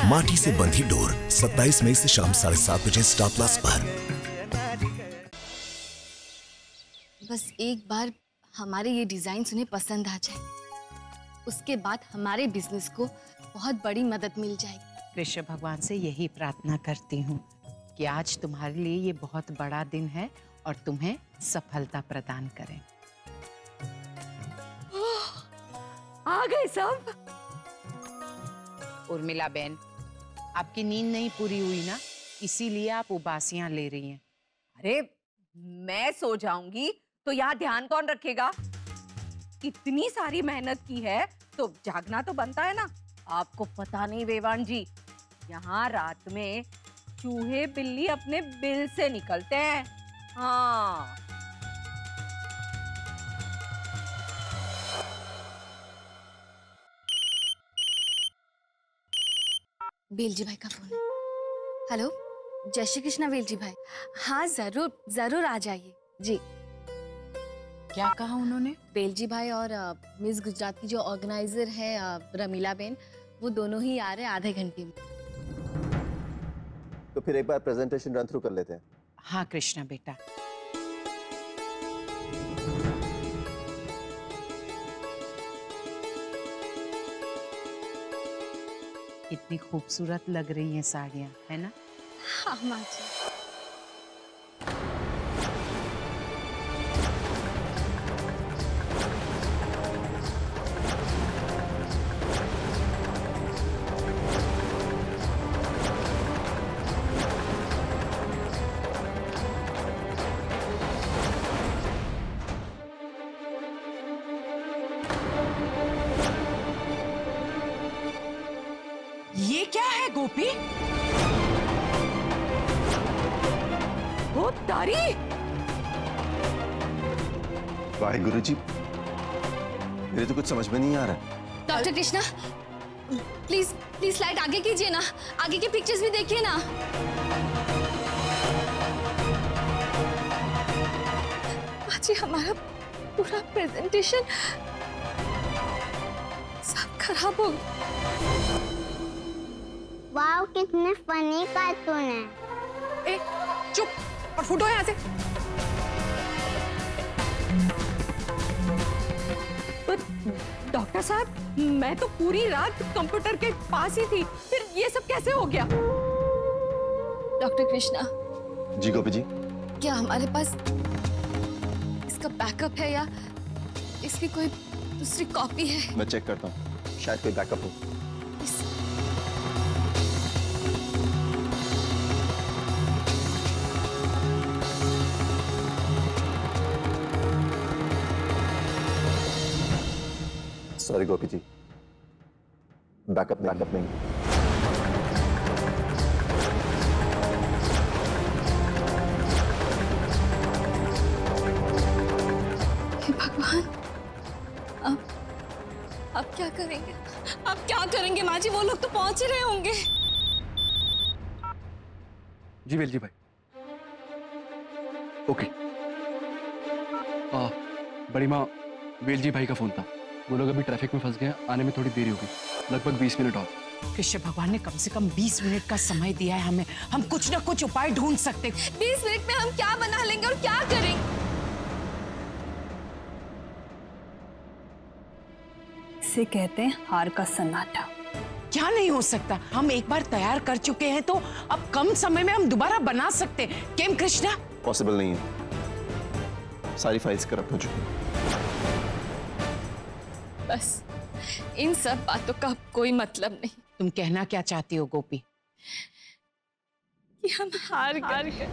माटी से बंधी डोर 27 मई से शाम 7:30 बजे स्टार प्लस पर। बस एक बार हमारे ये डिजाइन उन्हें पसंद आ जाए, उसके बाद हमारे बिजनेस को बहुत बड़ी मदद मिल जाएगी। कृष्ण भगवान से यही प्रार्थना करती हूँ कि आज तुम्हारे लिए ये बहुत बड़ा दिन है और तुम्हें सफलता प्रदान करें। आ गए सब। उर्मिला बहन, आपकी नींद नहीं पूरी हुई ना, इसीलिए आप उबासियां ले रही हैं। अरे मैं सो जाऊंगी तो यहाँ ध्यान कौन रखेगा? इतनी सारी मेहनत की है तो जागना तो बनता है ना। आपको पता नहीं वेवान जी, यहाँ रात में चूहे बिल्ली अपने बिल से निकलते हैं। हाँ, वेलजी भाई का फोन है। हेलो, जय श्री कृष्णा वेलजी भाई। हाँ जरूर जरूर आ जाइए जी। क्या कहा उन्होंने? वेलजी भाई और मिस गुजरात की जो ऑर्गेनाइजर है रमीला बेन, वो दोनों ही आ रहे हैं आधे घंटे में। तो फिर एक बार प्रेजेंटेशन रन थ्रू कर लेते हैं। हाँ कृष्णा बेटा। कितनी खूबसूरत लग रही हैं साड़ियाँ, है ना? हाँ माँ जी। ये क्या है गोपी? वो तारी। वाहिगुरु जी, मेरे तो कुछ समझ में नहीं आ रहा। Doctor Krishna, please please slide आगे कीजिए ना, आगे के पिक्चर्स भी देखिए ना। आज हमारा पूरा प्रेजेंटेशन सब खराब हो गया। वाव, कितने फनी कार्टून है। ए, चुप और फुटो यहाँ से। डॉक्टर साहब, मैं तो पूरी रात कंप्यूटर के पास ही थी, फिर ये सब कैसे हो गया? डॉक्टर कृष्णा जी गोपी जी, क्या हमारे पास इसका बैकअप है या इसकी कोई दूसरी कॉपी है? मैं चेक करता हूँ, शायद कोई बैकअप हो। सॉरी गोपी जी, बैकअप नहीं। हे भगवान, अब क्या करेंगे? अब क्या करेंगे माँ जी? वो लोग तो पहुंच ही रहे होंगे। जी वेलजी भाई, ओके। बड़ी माँ, वेलजी भाई का फोन था, वो लोग अभी ट्रैफिक में फंस गए, आने में थोड़ी देरी होगी, लगभग 20 मिनट और। कृष्ण भगवान ने कम से कम 20 मिनट का समय दिया है हमें, हम कुछ ना कुछ उपाय ढूंढ सकते। 20 मिनट में हम क्या बना लेंगे और क्या करेंगे? इसे कहते हैं हार का सन्नाटा। क्या नहीं हो सकता? हम एक बार तैयार कर चुके हैं तो अब कम समय में हम दोबारा बना सकते हैं। केम कृष्णा? पॉसिबल नहीं है, सारी फाइल्स करप्ट हो चुकी हैं। बस इन सब बातों का कोई मतलब नहीं। तुम कहना क्या चाहती हो गोपी? कि हम हार गए।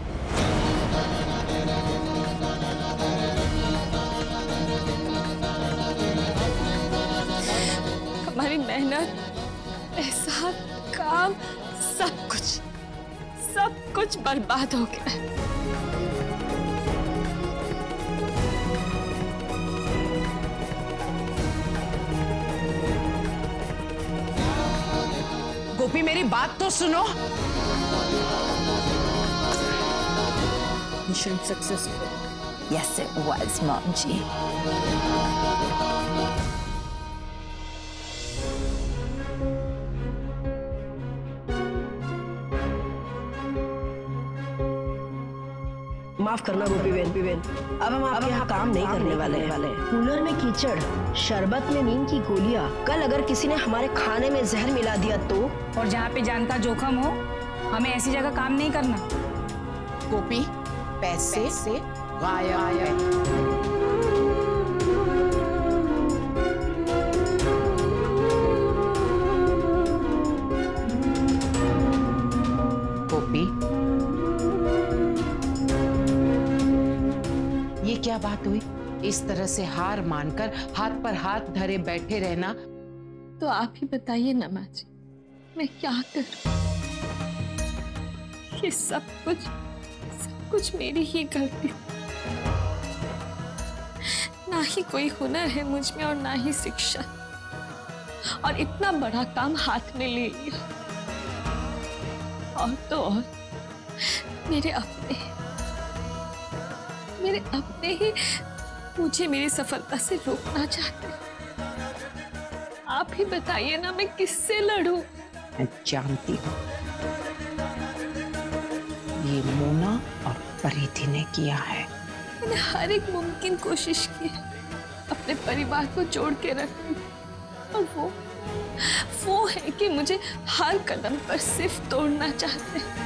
हमारी मेहनत, पैसा, काम, सब कुछ बर्बाद हो गया। गोपी मेरी बात तो सुनो। Mission successful. Yes, it was, Mom G. माफ करना गोपी बेन, अब हम आपके यहाँ काम नहीं करने वाले हैं। कूलर में कीचड़, शरबत में नीम की गोलियां, कल अगर किसी ने हमारे खाने में जहर मिला दिया तो? और जहाँ पे जान का जोखिम हो, हमें ऐसी जगह काम नहीं करना। गोपी, पैसे से गायब है। गोपी, ये क्या बात हुई? इस तरह से हार मानकर हाथ पर हाथ धरे बैठे रहना। तो आप ही बताइए ना माँ जी, मैं क्या करूं? ये सब कुछ मेरी ही गलती। ना ही कोई हुनर है मुझ में और ना ही शिक्षा, और इतना बड़ा काम हाथ में ले लिया। और तो और मेरे अपने ही मुझे मेरी सफलता से रोकना चाहते हैं। आप ही बताइए ना, मैं किससे लड़ूं? मैं जानती हूँ, ये मोना और परिधि ने किया है। मैंने हर एक मुमकिन कोशिश की है अपने परिवार को जोड़ के रखने, और वो है कि मुझे हर कदम पर सिर्फ तोड़ना चाहते हैं।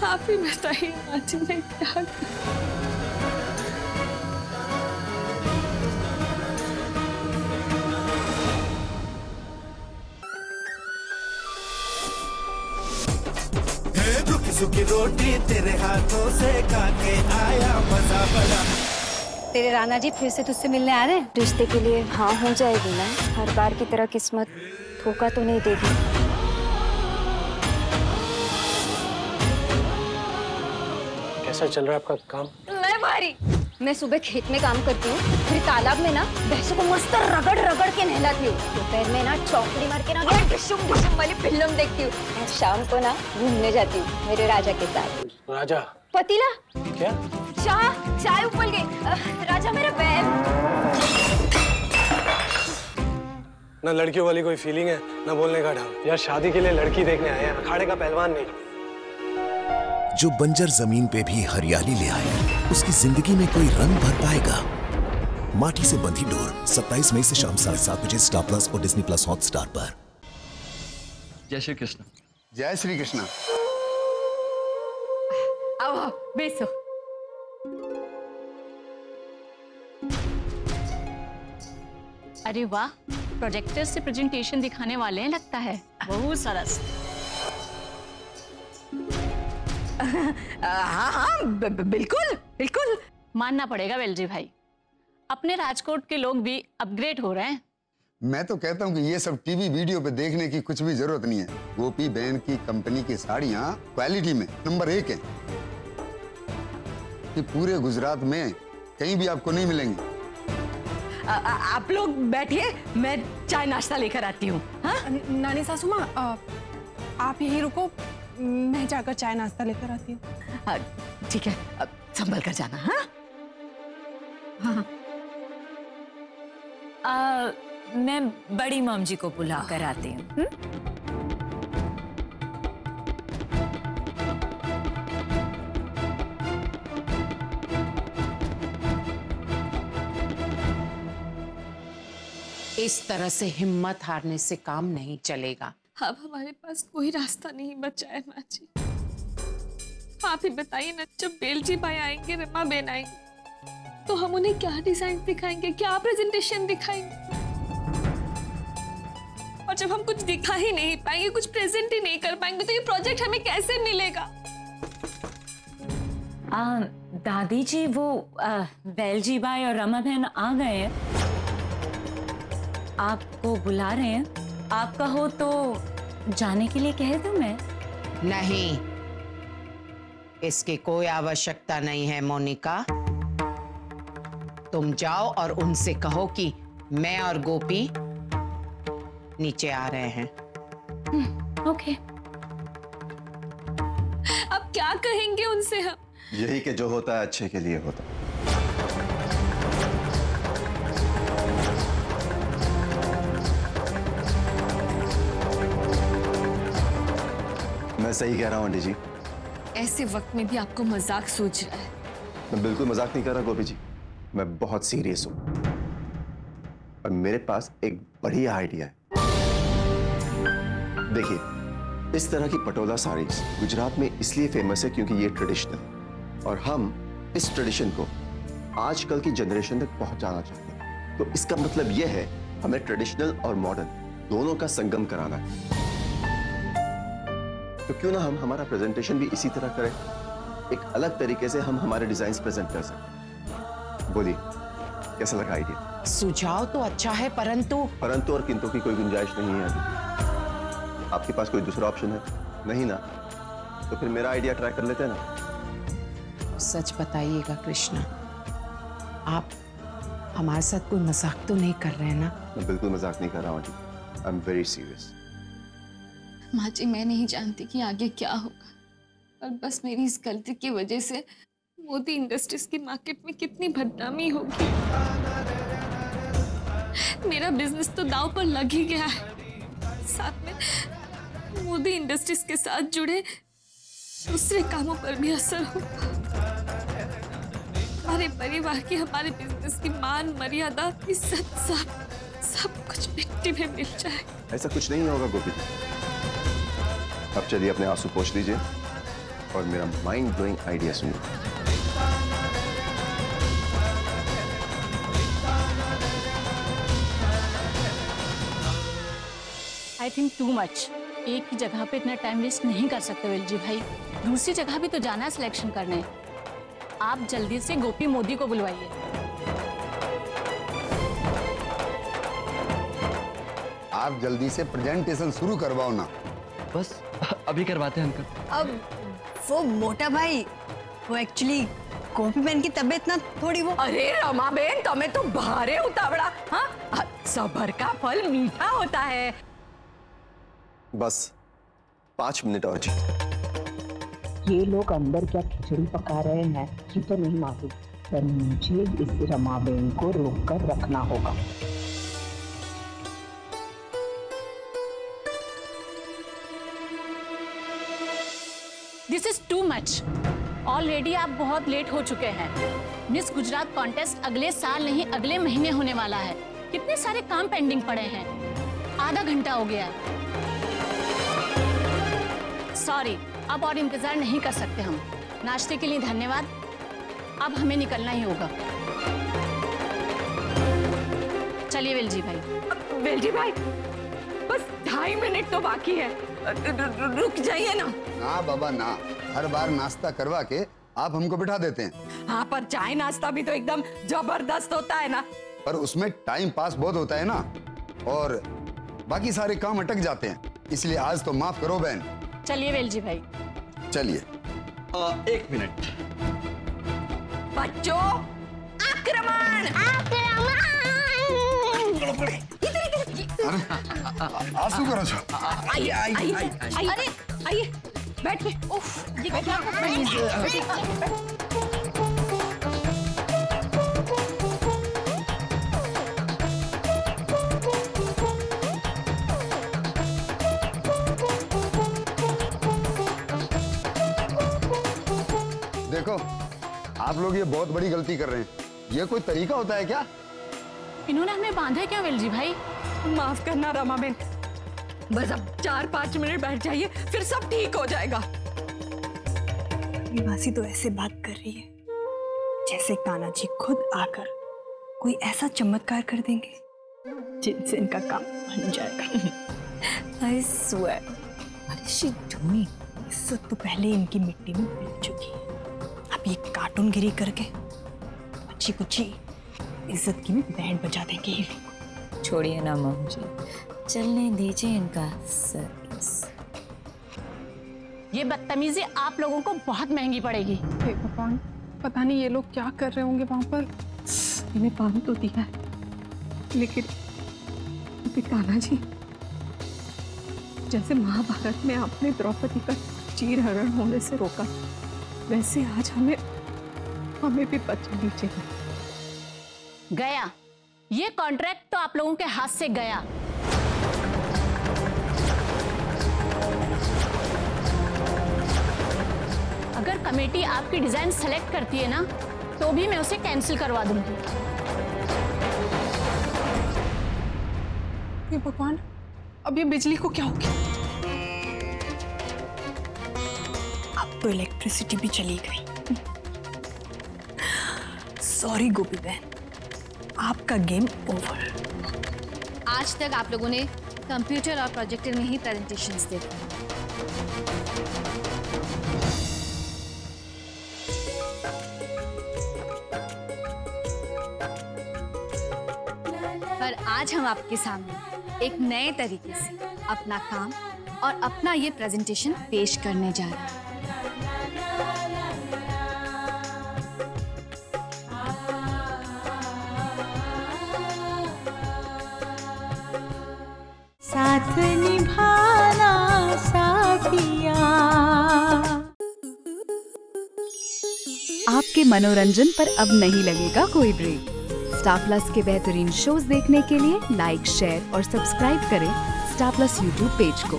आप ही बताइए माँ जी, मैं क्या करूं? सुखी रोटी तेरे हाथों से खा के आया मजा बड़ा। तेरे राणा जी फिर से तुझसे मिलने आ रहे हैं? रिश्ते के लिए हाँ हो जाएगी ना, हर बार की तरह किस्मत धोखा तो नहीं देगी। कैसा चल रहा है आपका काम? मैं सुबह खेत में काम करती हूँ, फिर तालाब में ना भैंसों को मस्त रगड़ रगड़ के नहलाती हूँ। दोपहर में ना चौकड़ी मार के ना डिशुम डिशुम वाली फिल्म देखती हूँ। और शाम को ना घूमने जाती हूँ मेरे राजा के साथ। राजा? पतीला? क्या? चाय उबल गई। राजा मेरा बैल। ना लड़कियों वाली कोई फीलिंग है, ना बोलने का ढंग। यार शादी के लिए लड़की देखने आए हैं, अखाड़े का पहलवान नहीं। जो बंजर जमीन पे भी हरियाली ले आए, उसकी जिंदगी में कोई रंग भर पाएगा। माटी से बंधी डोर 27 मई से शाम 7:30 बजे स्टार प्लस और डिज्नी प्लस हॉटस्टार पर। जय श्री कृष्ण। जय श्री कृष्ण। आओ बेसो। अरे वाह, प्रोजेक्टर से प्रेजेंटेशन दिखाने वाले हैं लगता है। बहुत सरस। हाँ, बिल्कुल। मानना पड़ेगा वेलजी भाई, अपने राजकोट के लोग भी अपग्रेड हो रहे हैं। मैं तो कहता हूँ कि ये सब टीवी वीडियो पे देखने की कुछ भी जरूरत नहीं है। गोपी बहन की कंपनी की साड़ियाँ क्वालिटी में नंबर 1 है, कि पूरे गुजरात में कहीं भी आपको नहीं मिलेंगी। आप लोग बैठिए, मैं चाय नाश्ता लेकर आती हूँ। हाँ? नानी सासू माँ, आप यहीं रुको, मैं जाकर चाय नाश्ता लेकर आती हूँ। ठीक है, संभल कर जाना। हाँ? मैं बड़ी मॉम जी को बुला कर आती हूँ। इस तरह से हिम्मत हारने से काम नहीं चलेगा। अब हमारे पास कोई रास्ता नहीं बचा है माँ जी। आप ही बताइए ना, जब बेलजी भाई आएंगे, रमा बहन आएंगे, तो हम उन्हें क्या डिजाइन दिखाएंगे, क्या प्रेजेंटेशन दिखाएंगे? और जब हम कुछ दिखा ही नहीं पाएंगे, कुछ प्रेजेंट ही नहीं कर पाएंगे, तो ये प्रोजेक्ट हमें कैसे मिलेगा? दादी जी, वो बेलजी भाई और रमा बहन आ गए हैं, आपको बुला रहे हैं। आप कहो तो जाने के लिए कह दूं मैं? नहीं, इसकी कोई आवश्यकता नहीं है मोनिका। तुम जाओ और उनसे कहो कि मैं और गोपी नीचे आ रहे हैं। ओके। अब क्या कहेंगे उनसे हम? यही कि जो होता है अच्छे के लिए होता है। मैं सही कह रहा हूँ आंटी जी, ऐसे वक्त में भी आपको मजाक सूझ रहा है। मैं बिल्कुल मजाक नहीं कर रहा गोपी जी, मैं बहुत सीरियस हूं और मेरे पास एक बढ़िया आइडिया है। देखिए, इस तरह की पटोला साड़ीज गुजरात में इसलिए फेमस है क्योंकि ये ट्रेडिशनल, और हम इस ट्रेडिशन को आजकल की जनरेशन तक पहुंचाना चाहते हैं। तो इसका मतलब यह है हमें ट्रेडिशनल और मॉडर्न दोनों का संगम कराना है। तो क्यों ना हम हमारा प्रेजेंटेशन भी इसी तरह करें, एक अलग तरीके से हम हमारे डिजाइन्स प्रेजेंट कर सकते। बोलिए, कैसा लगा आइडिया? सुझाव तो अच्छा है, परंतु और किंतु की कोई गुंजाइश नहीं है अभी। आपके पास कोई दूसरा ऑप्शन है? नहीं ना? तो फिर मेरा आइडिया ट्राई कर लेते हैं ना। सच बताइएगा कृष्णा, आप हमारे साथ कोई मजाक तो नहीं कर रहे हैं ना? मैं बिल्कुल मजाक नहीं कर रहा हूँ जी, आई एम वेरी सीरियस। माँ जी, मैं नहीं जानती कि आगे क्या होगा, और बस मेरी इस गलती की वजह से मोदी इंडस्ट्रीज की मार्केट में कितनी बदनामी होगी। मेरा बिजनेस तो दांव पर लग ही गया है, साथ में मोदी इंडस्ट्रीज के साथ जुड़े दूसरे कामों पर भी असर होगा। हमारे परिवार की, हमारे बिजनेस की मान मर्यादा, इज्जत, सब कुछ मिट्टी में मिल जाए। ऐसा कुछ नहीं होगा गोपी। अब चलिए अपने आंसू पोंछ दीजिए और मेरा माइंड ब्लोइंग आइडिया सुनिए। I think too much. एक ही जगह पे इतना टाइम वेस्ट नहीं कर सकते वेलजी भाई, दूसरी जगह भी तो जाना है सिलेक्शन करने। आप जल्दी से गोपी मोदी को बुलवाइए। आप जल्दी से प्रेजेंटेशन शुरू करवाओ ना। बस अभी करवाते हैं अंकल। अब वो मोटा भाई, वो एक्चुअली गोपी बहन की तबीयत ना थोड़ी वो। अरे रमा बेन, तुम्हें तो भारे उतावड़ा। हाँ, सब्र का फल मीठा होता है। बस 5 मिनट और जी। ये लोग अंदर क्या खिचड़ी पका रहे हैं ये तो नहीं मालूम, पर मुझे इस रमाबेन को रोक कर रखना होगा। This is too much. Already आप बहुत लेट हो चुके हैं। मिस गुजरात कॉन्टेस्ट अगले साल नहीं, अगले महीने होने वाला है। कितने सारे काम पेंडिंग पड़े हैं, आधा घंटा हो गया। सॉरी, अब और इंतजार नहीं कर सकते हम। नाश्ते के लिए धन्यवाद, अब हमें निकलना ही होगा। चलिए वेलजी भाई। वेलजी भाई, बस 2.5 मिनट तो बाकी है, रुक जाइए ना। ना बाबा ना, हर बार नाश्ता करवा के आप हमको बिठा देते हैं। हाँ, पर चाय नाश्ता भी तो एकदम जबरदस्त होता है ना। पर उसमें टाइम पास बहुत होता है ना, और बाकी सारे काम अटक जाते हैं, इसलिए आज तो माफ करो बहन। चलिए वेलजी भाई। चलिए। 1 मिनट। बच्चों, आक्रमण! आंसू करो छो। आइए, अरे आइए, बैठिए। उफ, ये क्या देखो, आप लोग ये बहुत बड़ी गलती कर रहे हैं। ये कोई तरीका होता है क्या? इन्होंने हमें बांधा क्या वेलजी भाई? माफ करना रमा बेन, बस अब 4-5 मिनट बैठ जाइए, फिर सब ठीक हो जाएगा। मासी तो ऐसे बात कर रही है जैसे कान्हा जी खुद आकर कोई ऐसा चमत्कार कर देंगे जिनसे इनका काम बन जाएगा। I swear, what is she doing? इज्जत तो पहले इनकी मिट्टी में मिल चुकी है, अब ये कार्टूनगिरी करके अच्छी कुछ इज्जत की भी बैंड बजा देंगे। छोड़िए ना मम्मी जी, चलने दीजिए इनका सर्कस। ये बदतमीजी आप लोगों को बहुत महंगी पड़ेगी। हे भगवान, पता नहीं ये लोग क्या कर रहे होंगे वहां पर। इन्हें काम तो दिया है, लेकिन कान्हा जी, जैसे महाभारत में आपने द्रौपदी का चीरहरण होने से रोका, वैसे आज हमें भी बचा लीजिएगा। गया, ये कॉन्ट्रैक्ट तो आप लोगों के हाथ से गया। कमेटी आपकी डिजाइन सेलेक्ट करती है ना, तो भी मैं उसे कैंसिल करवा दूंगी। हे भगवान, अब ये बिजली को क्या हो गया? अब तो इलेक्ट्रिसिटी भी चली गई। सॉरी गोपी बहन, आपका गेम ओवर। आज तक आप लोगों ने कंप्यूटर और प्रोजेक्टर में ही प्रेजेंटेशंस देखी, पर आज हम आपके सामने एक नए तरीके से अपना काम और अपना ये प्रेजेंटेशन पेश करने जा रहे हैं। साथ निभाना साथिया। आपके मनोरंजन पर अब नहीं लगेगा कोई ब्रेक। स्टार प्लस के बेहतरीन शोज देखने के लिए लाइक, शेयर और सब्सक्राइब करें स्टार प्लस यूट्यूब पेज को।